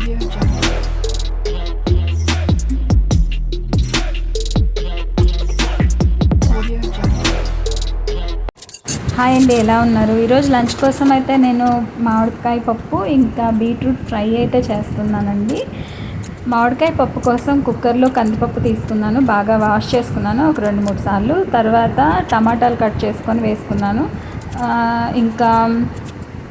Audio Jungle. Audio Jungle. Hi అండి, ఎలా ఉన్నారు? ఈరోజు లంచ్ కోసం అయితే నేను మామిడికాయ పప్పు ఇంకా బీట్రూట్ ఫ్రై అయితే చేస్తున్నానండి. మామిడికాయ పప్పు కోసం కుక్కర్లో కందిపప్పు తీసుకున్నాను, బాగా వాష్ చేసుకున్నాను ఒక 2-3 సార్లు. తర్వాత టమాటాలు కట్ చేసుకొని వేసుకున్నాను, ఇంకా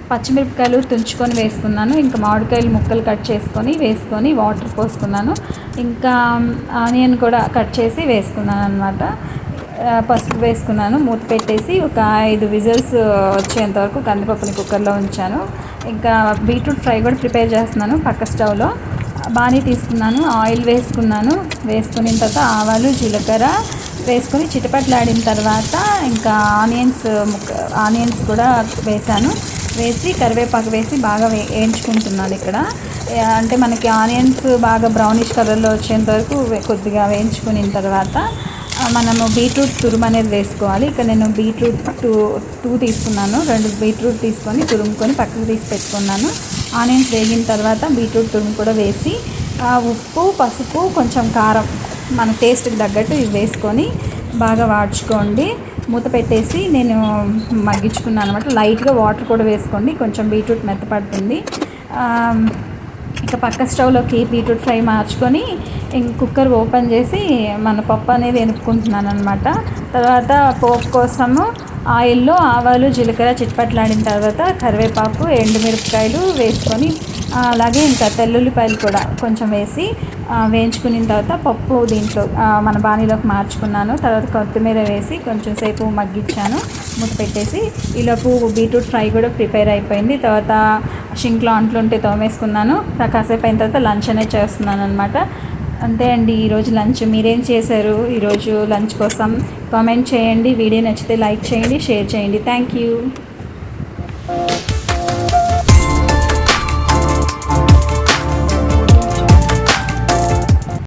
పచ్చిమిరపకాయలు తుంచుకొని వేసుకున్నాను, ఇంకా మామిడికాయలు ముక్కలు కట్ చేసుకొని వేసుకొని వాటర్ పోసుకున్నాను, ఇంకా ఆనియన్ కూడా కట్ చేసి వేసుకున్నాను అనమాట. పసుపు వేసుకున్నాను, మూత పెట్టేసి ఒక 5 విజిల్స్ వచ్చేంత వరకు కందిపప్పుని కుక్కర్లో ఉంచాను. ఇంకా బీట్రూట్ ఫ్రై కూడా ప్రిపేర్ చేస్తున్నాను పక్క స్టవ్లో. బాణీ తీసుకున్నాను, ఆయిల్ వేసుకున్నాను, వేసుకున్న తర్వాత ఆవాలు జీలకర్ర వేసుకొని చిటపట్లాడిన తర్వాత ఇంకా ఆనియన్స్ కూడా వేసాను. వేసి కరివేపాకు వేసి బాగా వేయించుకుంటున్నాను ఇక్కడ. అంటే మనకి ఆనియన్స్ బాగా బ్రౌనిష్ కలర్లో వచ్చేంత వరకు కొద్దిగా వేయించుకున్న తర్వాత మనము బీట్రూట్ తురుము అనేది వేసుకోవాలి. ఇక్కడ నేను బీట్రూట్ టూ తీసుకున్నాను, 2 బీట్రూట్ తీసుకొని తురుముకొని పక్కకు తీసి పెట్టుకున్నాను. ఆనియన్స్ వేగిన తర్వాత బీట్రూట్ తురుము కూడా వేసి ఉప్పు పసుపు కొంచెం కారం మన టేస్ట్కి తగ్గట్టు ఇవి వేసుకొని బాగా వాడ్చుకోండి. మూత పెట్టేసి నేను మగ్గించుకున్నాను అనమాట. లైట్గా వాటర్ కూడా వేసుకోండి, కొంచెం బీట్రూట్ మెత్తపడుతుంది. ఇక పక్క స్టవ్లోకి బీట్రూట్ ఫ్రై మార్చుకొని కుక్కర్ ఓపెన్ చేసి మన పప్పు అనేది ఎనుపుకుంటున్నాను అనమాట. తర్వాత పోపు కోసము ఆయిల్లో ఆవాలు జీలకర్ర చిట్పట్లాడిన తర్వాత కరివేపాకు ఎండుమిరపకాయలు వేసుకొని అలాగే ఇంకా తెల్లుల్లిపాయలు కూడా కొంచెం వేసి వేయించుకున్న తర్వాత పప్పు దీంట్లో మన బాణీలోకి మార్చుకున్నాను. తర్వాత కొత్తిమీర వేసి కొంచెం సేపు మగ్గించాను, మూత పెట్టేసి. ఈలోపు బీట్రూట్ ఫ్రై కూడా ప్రిపేర్ అయిపోయింది. తర్వాత షింక్లో అంట్లుంటే తోమేసుకున్నాను. కాసేపు అయిన తర్వాత లంచ్ అనేది చేస్తున్నాను అనమాట. అంతే అండి ఈరోజు లంచ్. మీరేం చేశారు ఈరోజు లంచ్ కోసం? కామెంట్ చేయండి. వీడియో నచ్చితే లైక్ చేయండి, షేర్ చేయండి. Thank you.